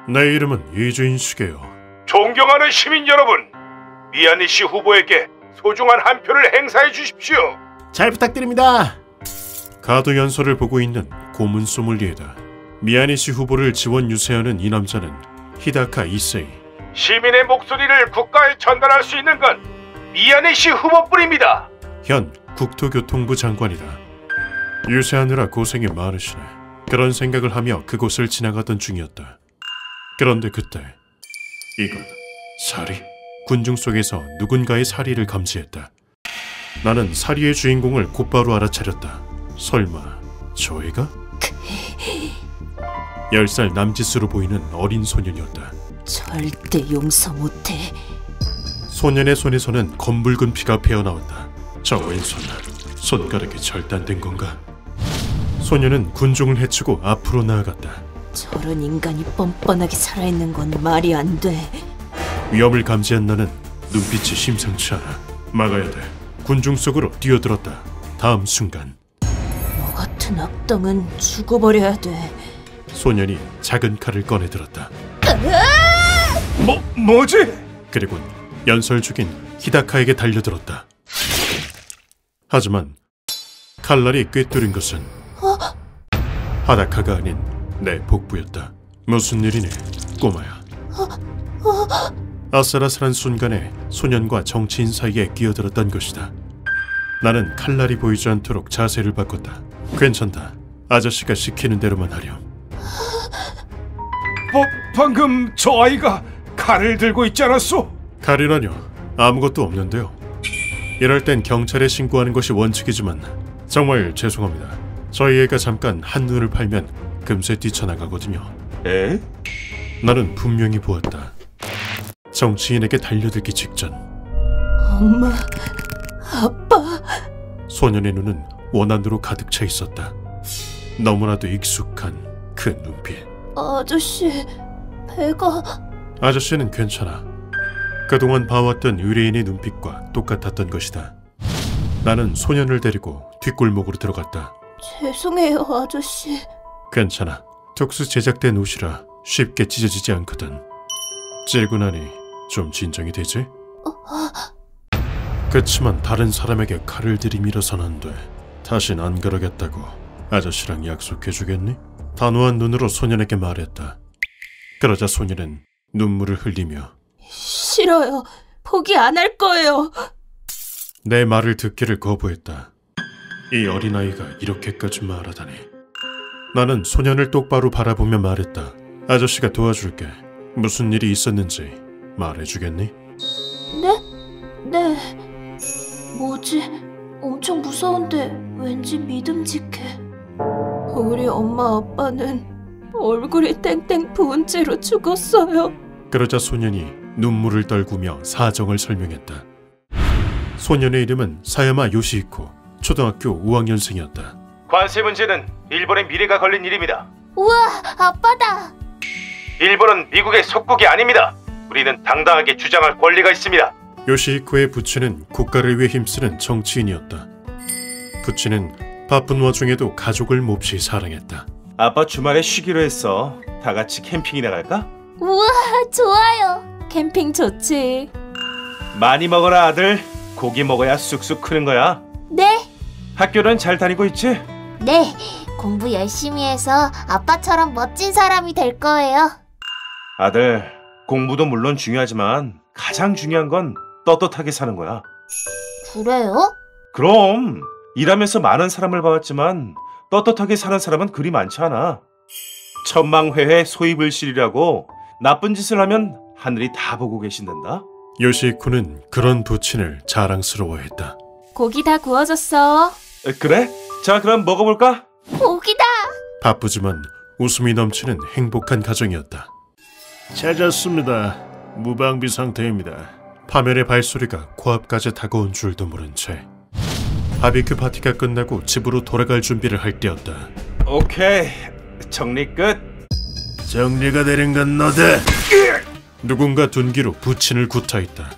내 이름은 이주인 시게요. 존경하는 시민 여러분, 미야니시 후보에게 소중한 한 표를 행사해 주십시오. 잘 부탁드립니다. 가도 연설을 보고 있는 고문 소믈리에다. 미야니시 후보를 지원 유세하는 이 남자는 히다카 이세이. 시민의 목소리를 국가에 전달할 수 있는 건 미야니시 후보뿐입니다. 현 국토교통부 장관이다. 유세하느라 고생이 많으시네. 그런 생각을 하며 그곳을 지나가던 중이었다. 그런데 그때 이건 사리? 군중 속에서 누군가의 사리를 감지했다. 나는 사리의 주인공을 곧바로 알아차렸다. 설마 저 애가? 10살 남짓으로 보이는 어린 소년이었다. 절대 용서 못해. 소년의 손에서는 검붉은 피가 배어나온다. 저 왼손, 손가락이 절단된 건가? 소년은 군중을 헤치고 앞으로 나아갔다. 저런 인간이 뻔뻔하게 살아있는 건 말이 안 돼. 위험을 감지한 나는 눈빛이 심상치 않아. 막아야 돼. 군중 속으로 뛰어들었다. 다음 순간 너 같은 악당은 죽어버려야 돼. 소년이 작은 칼을 꺼내들었다. 뭐지? 그리고 연설 중인 히다카에게 달려들었다. 하지만 칼날이 꿰뚫은 것은 하다카가 아닌 내 복부였다. 무슨 일이니, 꼬마야? 아슬아슬한 순간에 소년과 정치인 사이에 끼어들었던 것이다. 나는 칼날이 보이지 않도록 자세를 바꿨다. 괜찮다. 아저씨가 시키는 대로만 하렴. 방금 저 아이가 칼을 들고 있지 않았소? 칼이라뇨? 아무것도 없는데요. 이럴 땐 경찰에 신고하는 것이 원칙이지만 정말 죄송합니다. 저희 애가 잠깐 한눈을 팔면 금세 뛰쳐나가거든요. 에? 나는 분명히 보았다. 정치인에게 달려들기 직전 엄마, 아빠. 소년의 눈은 원한으로 가득 차 있었다. 너무나도 익숙한 그 눈빛. 아저씨, 배가... 아저씨는 괜찮아. 그동안 봐왔던 의뢰인의 눈빛과 똑같았던 것이다. 나는 소년을 데리고 뒷골목으로 들어갔다. 죄송해요, 아저씨. 괜찮아. 특수 제작된 옷이라 쉽게 찢어지지 않거든. 찌르고 나니 좀 진정이 되지? 그치만 다른 사람에게 칼을 들이밀어선 안 돼. 다신 안 그러겠다고 아저씨랑 약속해주겠니? 단호한 눈으로 소년에게 말했다. 그러자 소년은 눈물을 흘리며 싫어요. 포기 안 할 거예요. 내 말을 듣기를 거부했다. 이 어린아이가 이렇게까지 말하다니. 나는 소년을 똑바로 바라보며 말했다. 아저씨가 도와줄게. 무슨 일이 있었는지 말해주겠니? 네. 뭐지? 엄청 무서운데 왠지 믿음직해. 우리 엄마 아빠는 얼굴이 땡땡 부은 채로 죽었어요. 그러자 소년이 눈물을 떨구며 사정을 설명했다. 소년의 이름은 사야마 요시히코. 초등학교 5학년생이었다. 관세 문제는 일본의 미래가 걸린 일입니다. 우와, 아빠다. 일본은 미국의 속국이 아닙니다. 우리는 당당하게 주장할 권리가 있습니다. 요시히코의 부친은 국가를 위해 힘쓰는 정치인이었다. 부친은 바쁜 와중에도 가족을 몹시 사랑했다. 아빠 주말에 쉬기로 했어. 다 같이 캠핑이나 갈까? 우와, 좋아요. 캠핑 좋지. 많이 먹어라 아들. 고기 먹어야 쑥쑥 크는 거야. 네. 학교는 잘 다니고 있지? 네. 공부 열심히 해서 아빠처럼 멋진 사람이 될 거예요. 아들, 공부도 물론 중요하지만 가장 중요한 건 떳떳하게 사는 거야. 그래요? 그럼 일하면서 많은 사람을 봐왔지만 떳떳하게 사는 사람은 그리 많지 않아. 천망회회 소이불실이라고 나쁜 짓을 하면 하늘이 다 보고 계신단다. 요시히코는 그런 부친을 자랑스러워했다. 고기 다 구워졌어. 그래? 자, 그럼 먹어볼까? 고기다. 바쁘지만 웃음이 넘치는 행복한 가정이었다. 찾았습니다. 무방비 상태입니다. 파멸의 발소리가 코앞까지 다가온 줄도 모른 채 바비큐 파티가 끝나고 집으로 돌아갈 준비를 할 때였다. 오케이, 정리 끝. 정리가 되는 건 너다. 누군가 둔기로 부친을 구타했다.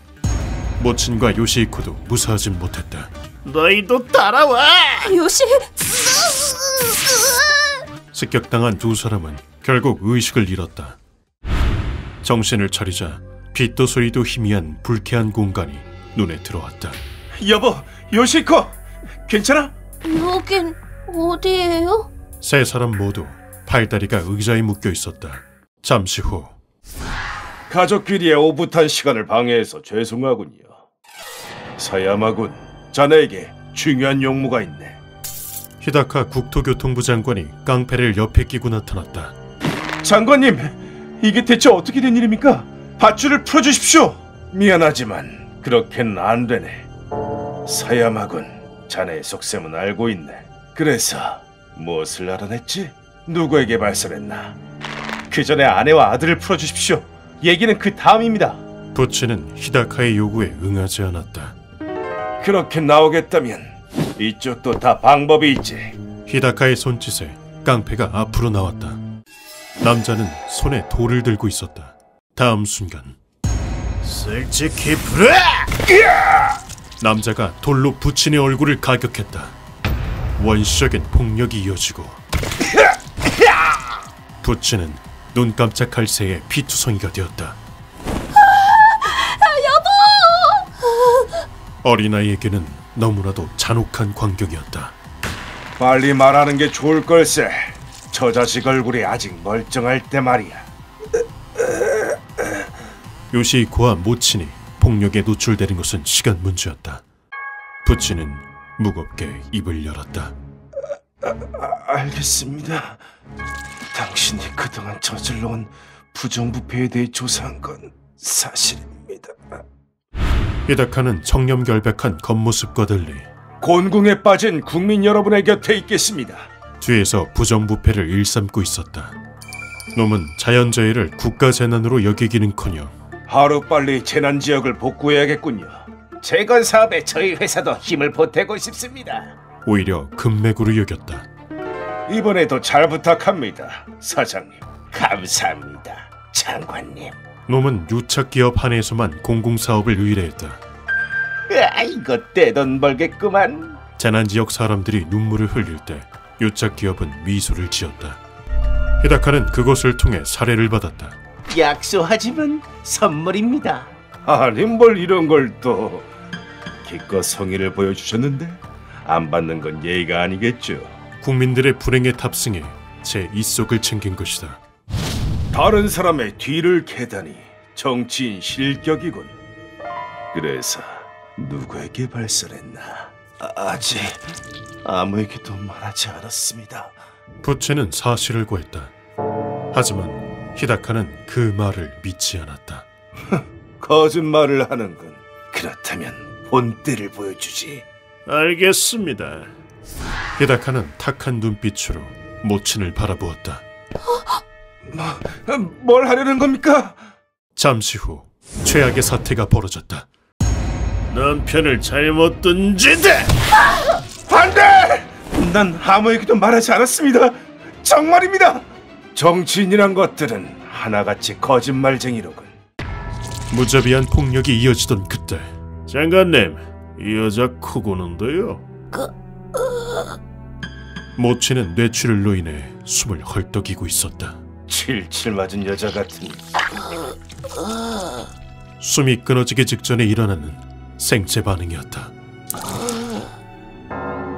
모친과 요시히코도 무사하진 못했다. 너희도 따라와! 요시! 습격당한 두 사람은 결국 의식을 잃었다. 정신을 차리자 빛도 소리도 희미한 불쾌한 공간이 눈에 들어왔다. 여보, 요시코, 괜찮아? 여긴 어디예요? 세 사람 모두 팔다리가 의자에 묶여 있었다. 잠시 후 가족끼리의 오붓한 시간을 방해해서 죄송하군요. 사야마군, 자네에게 중요한 용무가 있네. 히다카 국토교통부 장관이 깡패를 옆에 끼고 나타났다. 장관님, 이게 대체 어떻게 된 일입니까? 밧줄을 풀어주십시오. 미안하지만 그렇게는 안 되네. 사야마군, 자네의 속셈은 알고 있네. 그래서 무엇을 알아냈지? 누구에게 발설했나? 그 전에 아내와 아들을 풀어주십시오. 얘기는 그 다음입니다. 부치는 히다카의 요구에 응하지 않았다. 그렇게 나오겠다면 이쪽도 다 방법이 있지. 히다카의 손짓에 깡패가 앞으로 나왔다. 남자는 손에 돌을 들고 있었다. 다음 순간 솔직히 불어! 남자가 돌로 부친의 얼굴을 가격했다. 원시적인 폭력이 이어지고 부친은 눈 깜짝할 새에 피투성이가 되었다. 여보! 어린아이에게는 너무나도 잔혹한 광경이었다. 빨리 말하는 게 좋을 걸세. 저 자식 얼굴이 아직 멀쩡할 때 말이야. 요시히코와 모친이 폭력에 노출되는 것은 시간 문제였다. 부친은 무겁게 입을 열었다. 알겠습니다. 당신이 그동안 저질러온 부정부패에 대해 조사한 건 사실입니다. 히다카는 청렴결백한 겉모습과 달리 곤궁에 빠진 국민 여러분의 곁에 있겠습니다. 뒤에서 부정부패를 일삼고 있었다. 놈은 자연재해를 국가재난으로 여기기는커녕 하루빨리 재난지역을 복구해야겠군요. 재건 사업에 저희 회사도 힘을 보태고 싶습니다. 오히려 금맥으로 여겼다. 이번에도 잘 부탁합니다, 사장님. 감사합니다, 장관님. 놈은 유착기업 한에서만 공공사업을 의뢰했다. 이거 떼돈 벌겠구만. 재난지역 사람들이 눈물을 흘릴 때 유착기업은 미소를 지었다. 히다카는 그것을 통해 사례를 받았다. 약소하지만 선물입니다. 아니 뭘 이런 걸 또. 기껏 성의를 보여주셨는데 안 받는 건 예의가 아니겠죠. 국민들의 불행에 탑승해 제 이속을 챙긴 것이다. 다른 사람의 뒤를 캐다니 정치인 실격이군. 그래서 누구에게 발설했나? 아직 아무에게도 말하지 않았습니다. 부채는 사실을 고했다. 하지만 히다카는 그 말을 믿지 않았다. 거짓말을 하는군. 그렇다면 본때를 보여주지. 알겠습니다. 히다카는 탁한 눈빛으로 모친을 바라보았다. 뭘 하려는 겁니까? 잠시 후 최악의 사태가 벌어졌다. 남편을 잘못 둔 짓에! 안 돼! 난 아무에게도 말하지 않았습니다. 정말입니다. 정치인이란 것들은 하나같이 거짓말쟁이로군. 무자비한 폭력이 이어지던 그때 장관님, 이 여자 코 고는데요. 모치는 뇌출혈로 인해 숨을 헐떡이고 있었다. 칠칠 맞은 여자 같은. 숨이 끊어지기 직전에 일어나는 생체 반응이었다.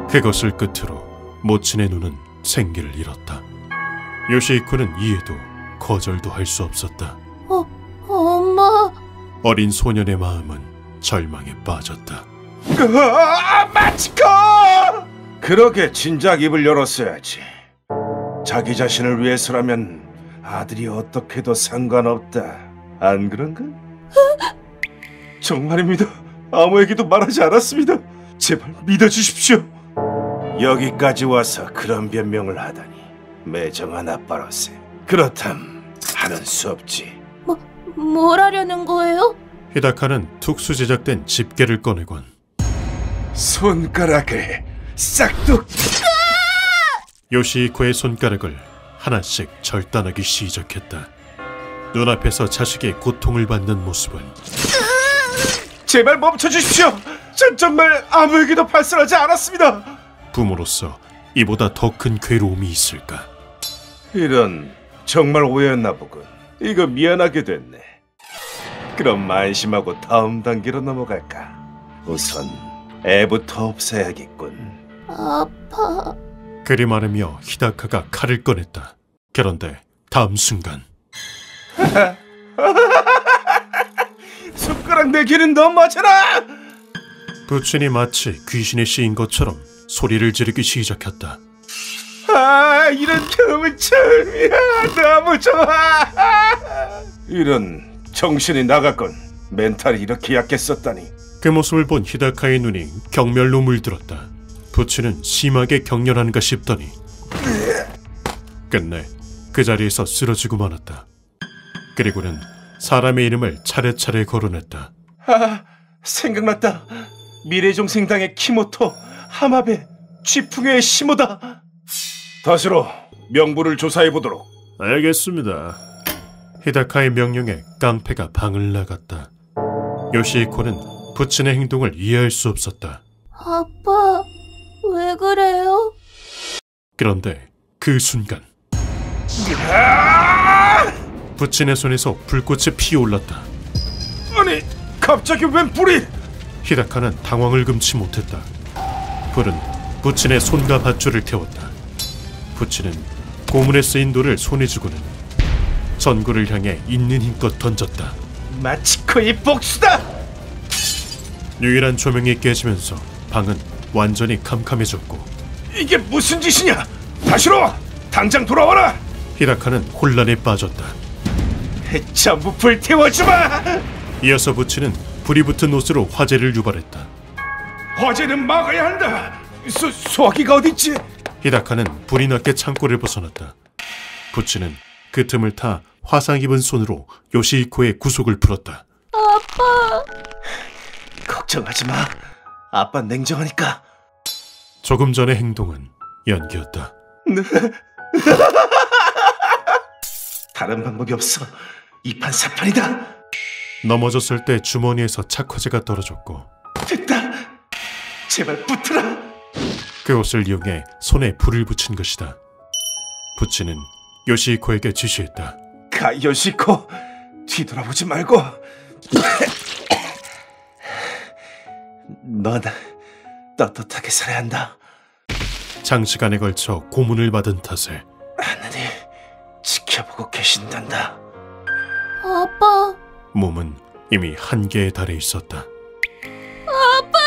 그것을 끝으로 모친의 눈은 생기를 잃었다. 요시히코는 이해도 거절도 할 수 없었다. 엄마. 어린 소년의 마음은 절망에 빠졌다. 마치코! 그러게 진작 입을 열었어야지. 자기 자신을 위해서라면 아들이 어떻게도 상관없다. 안 그런가? 정말입니다. 아무에게도 말하지 않았습니다. 제발 믿어주십시오. 여기까지 와서 그런 변명을 하다니 매정한 아빠로서 그렇담 하는 수 없지. 뭘 하려는 거예요? 히다카는 특수 제작된 집게를 꺼내곤 손가락을 싹둑. 요시히코의 손가락을 하나씩 절단하기 시작했다. 눈앞에서 자식의 고통을 받는 모습은 제발 멈춰주십시오. 전 정말 아무에게도 발설하지 않았습니다. 부모로서 이보다 더 큰 괴로움이 있을까? 이런, 정말 오해였나 보군. 이거 미안하게 됐네. 그럼 안심하고 다음 단계로 넘어갈까? 우선 애부터 없애야겠군. 아파. 그리 말하며 히다카가 칼을 꺼냈다. 그런데 다음 순간 숟가락 내기는 너 맞아라! 부친이 마치 귀신에 씌인 것처럼 소리를 지르기 시작했다. 아, 이런 경험은 처음이야. 너무 좋아. 이런 정신이 나갔건. 멘탈이 이렇게 약했었다니. 그 모습을 본 히다카의 눈이 경멸로 물들었다. 부친은 심하게 격렬한가 싶더니 끝내 그 자리에서 쓰러지고 말았다. 그리고는 사람의 이름을 차례차례 거론했다. 아, 생각났다. 미래종생당의 키모토, 하마베, 쥐풍의 시모다. 다시로 명부를 조사해보도록. 알겠습니다. 히다카의 명령에 깡패가 방을 나갔다. 요시히코는 부친의 행동을 이해할 수 없었다. 아빠, 왜 그래요? 그런데 그 순간 부친의 손에서 불꽃이 피어올랐다. 아니, 갑자기 웬 불이? 히다카는 당황을 금치 못했다. 불은 부친의 손과 밧줄을 태웠다. 부친은 고문에 쓰인 돌을 손에 쥐고는 전구를 향해 있는 힘껏 던졌다. 마치코의 복수다! 유일한 조명이 깨지면서 방은 완전히 캄캄해졌고 이게 무슨 짓이냐? 다시로! 당장 돌아와라! 히다카는 혼란에 빠졌다. 전부 불태워주마! 이어서 부친은 불이 붙은 옷으로 화재를 유발했다. 화재는 막아야 한다! 소화기가 어딨지? 히다카는 불이 났게 창고를 벗어났다. 부친은 그 틈을 타 화상 입은 손으로 요시히코의 구속을 풀었다. 아빠. 걱정하지 마. 아빠 냉정하니까. 조금 전의 행동은 연기였다. 다른 방법이 없어. 이판사판이다. 넘어졌을 때 주머니에서 착화제가 떨어졌고 됐다. 제발 붙어라. 그 옷을 이용해 손에 불을 붙인 것이다. 부친은 요시히코에게 지시했다. 가요시코, 뒤돌아보지 말고. 넌 떳떳하게 살아야 한다. 장시간에 걸쳐 고문을 받은 탓에 하늘이 지켜보고 계신단다. 아빠. 몸은 이미 한계에 달해 있었다. 아빠!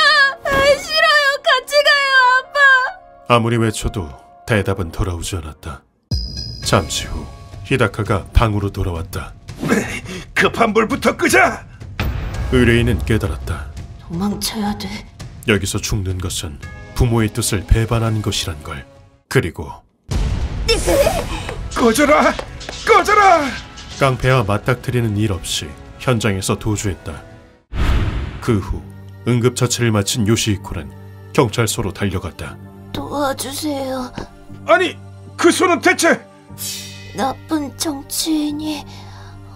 싫어요. 같이 가요, 아빠. 아무리 외쳐도 대답은 돌아오지 않았다. 잠시 후 히다카가 방으로 돌아왔다. 급한 불부터 끄자. 의뢰인은 깨달았다. 도망쳐야 돼. 여기서 죽는 것은 부모의 뜻을 배반하는 것이란 걸. 그리고 꺼져라! 꺼져라! 깡패와 맞닥뜨리는 일 없이 현장에서 도주했다. 그 후 응급처치를 마친 요시히코는 경찰서로 달려갔다. 도와주세요. 아니, 그 손은 대체? 나쁜 정치인이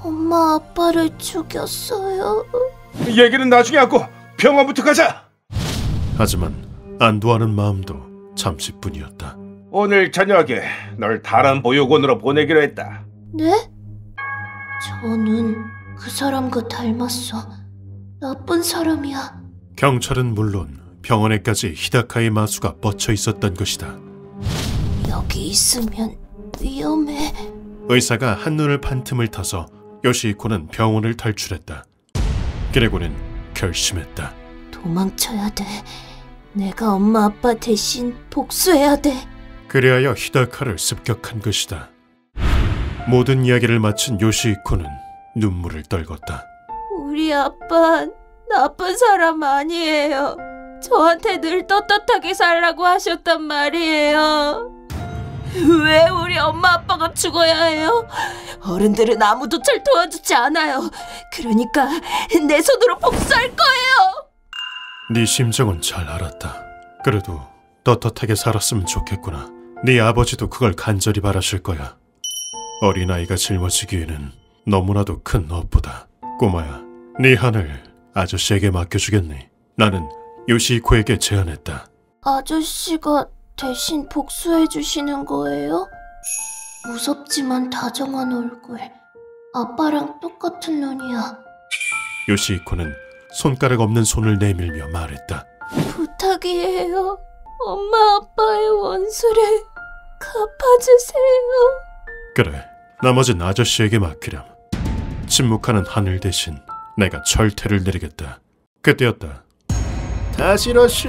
엄마 아빠를 죽였어요. 얘기는 나중에 하고 병원부터 가자. 하지만 안도하는 마음도 잠시뿐이었다. 오늘 저녁에 널 다른 보육원으로 보내기로 했다. 네? 저는 그 사람과 닮았어. 나쁜 사람이야. 경찰은 물론 병원에까지 히다카의 마수가 뻗쳐 있었던 것이다. 여기 있으면 위험해. 의사가 한눈을 판 틈을 타서 요시히코는 병원을 탈출했다. 그리고는 결심했다. 도망쳐야 돼. 내가 엄마 아빠 대신 복수해야 돼. 그리하여 히다카를 습격한 것이다. 모든 이야기를 마친 요시히코는 눈물을 떨궜다. 우리 아빠는 나쁜 사람 아니에요. 저한테 늘 떳떳하게 살라고 하셨단 말이에요. 왜 우리 엄마 아빠가 죽어야 해요? 어른들은 아무도 절 도와주지 않아요. 그러니까 내 손으로 복수할 거예요. 네 심정은 잘 알았다. 그래도 떳떳하게 살았으면 좋겠구나. 네 아버지도 그걸 간절히 바라실 거야. 어린아이가 짊어지기에는 너무나도 큰 업보다. 꼬마야, 네 하늘 아저씨에게 맡겨주겠니? 나는 요시히코에게 제안했다. 아저씨가 대신 복수해 주시는 거예요? 무섭지만 다정한 얼굴. 아빠랑 똑같은 눈이야. 요시히코는 손가락 없는 손을 내밀며 말했다. 부탁이에요. 엄마 아빠의 원수를 갚아주세요. 그래, 나머진 아저씨에게 맡기렴. 침묵하는 하늘 대신 내가 철퇴를 내리겠다. 그때였다. 다시로 씨,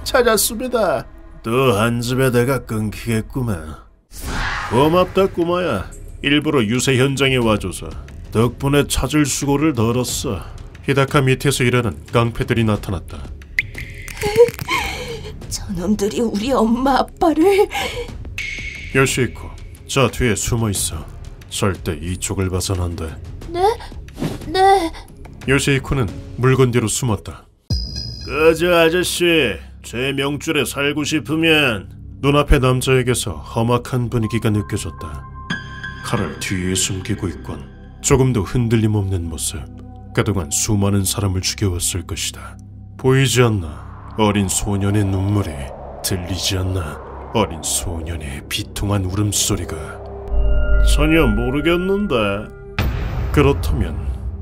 찾았습니다. 또 한 집에 내가 끊기겠구만. 고맙다 꼬마야. 일부러 유세 현장에 와줘서 덕분에 찾을 수고를 덜었어. 히다카 밑에서 일하는 깡패들이 나타났다. 저놈들이 우리 엄마 아빠를... 요시히코, 저 뒤에 숨어 있어. 절대 이쪽을 봐선 안 돼. 네. 요시히코는 물건 뒤로 숨었다. 그저 아저씨, 제 명줄에 살고 싶으면... 눈앞의 남자에게서 험악한 분위기가 느껴졌다. 칼을 뒤에 숨기고 있건 조금도 흔들림 없는 모습. 그동안 수많은 사람을 죽여왔을 것이다. 보이지 않나? 어린 소년의 눈물이 들리지 않나? 어린 소년의 비통한 울음소리가. 전혀 모르겠는데. 그렇다면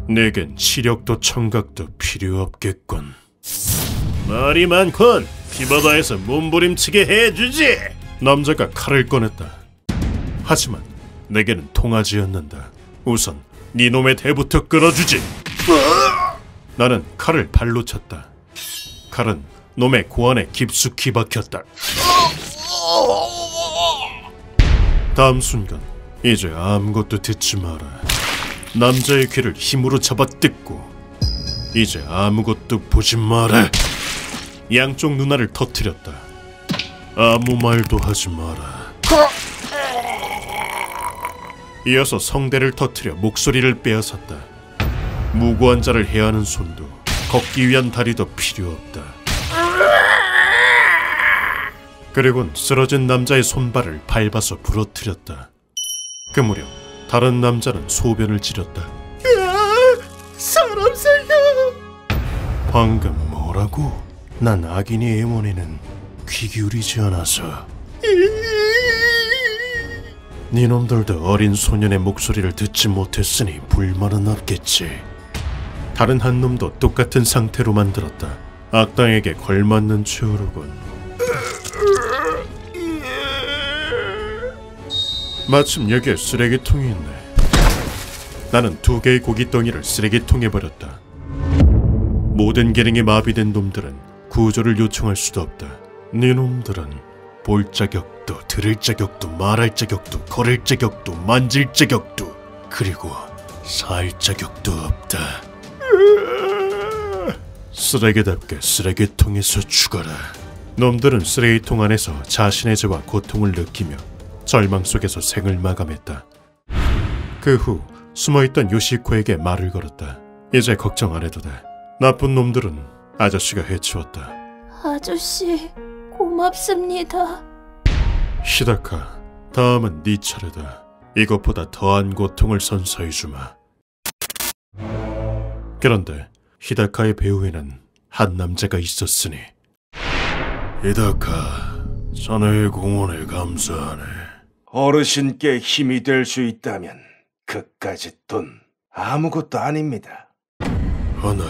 내겐 시력도 청각도 필요 없겠군. 말이 많군. 피바다에서 몸부림치게 해주지. 남자가 칼을 꺼냈다. 하지만 내게는 통하지 않는다. 우선 네 놈의 대부터 끌어주지. 나는 칼을 발로 찼다. 칼은 놈의 고안에 깊숙이 박혔다. 다음 순간 이제 아무것도 듣지 마라. 남자의 귀를 힘으로 잡아 뜯고 이제 아무것도 보지 마라. 양쪽 눈알을 터뜨렸다. 아무 말도 하지 마라. 이어서 성대를 터뜨려 목소리를 빼앗았다. 무고한 자를 해하는 손도 걷기 위한 다리도 필요 없다. 그리곤 쓰러진 남자의 손발을 밟아서 부러뜨렸다. 그 무렵 다른 남자는 소변을 지렸다. 사람 살려! 방금 뭐라고? 난 악인의 애원에는 귀 기울이지 않아서. 니놈들도 어린 소년의 목소리를 듣지 못했으니 불만은 없겠지. 다른 한 놈도 똑같은 상태로 만들었다. 악당에게 걸맞는 최후로군. 마침 여기에 쓰레기통이 있네. 나는 2개의 고깃덩이를 쓰레기통에 버렸다. 모든 기능이 마비된 놈들은 구조를 요청할 수도 없다. 네 놈들은 볼 자격도, 들을 자격도, 말할 자격도, 걸을 자격도, 만질 자격도, 그리고 살 자격도 없다. 쓰레기답게 쓰레기통에서 죽어라. 놈들은 쓰레기통 안에서 자신의 죄와 고통을 느끼며 절망 속에서 생을 마감했다. 그 후 숨어있던 요시히코에게 말을 걸었다. 이제 걱정 안 해도 돼. 나쁜 놈들은 아저씨가 해치웠다. 아저씨, 고맙습니다. 히다카, 다음은 네 차례다. 이것보다 더한 고통을 선사해주마. 그런데 히다카의 배후에는 한 남자가 있었으니. 히다카, 자네의 공헌에 감사하네. 어르신께 힘이 될 수 있다면 그까짓 돈 아무것도 아닙니다. 하나,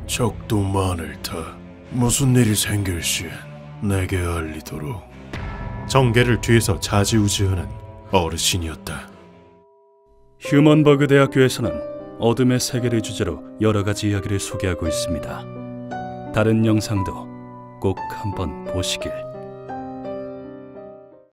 적도 많을터. 무슨 일이 생길 시엔 내게 알리도록. 정계를 뒤에서 좌지우지하는 어르신이었다. 휴먼버그 대학교에서는 어둠의 세계를 주제로 여러 가지 이야기를 소개하고 있습니다. 다른 영상도 꼭 한번 보시길.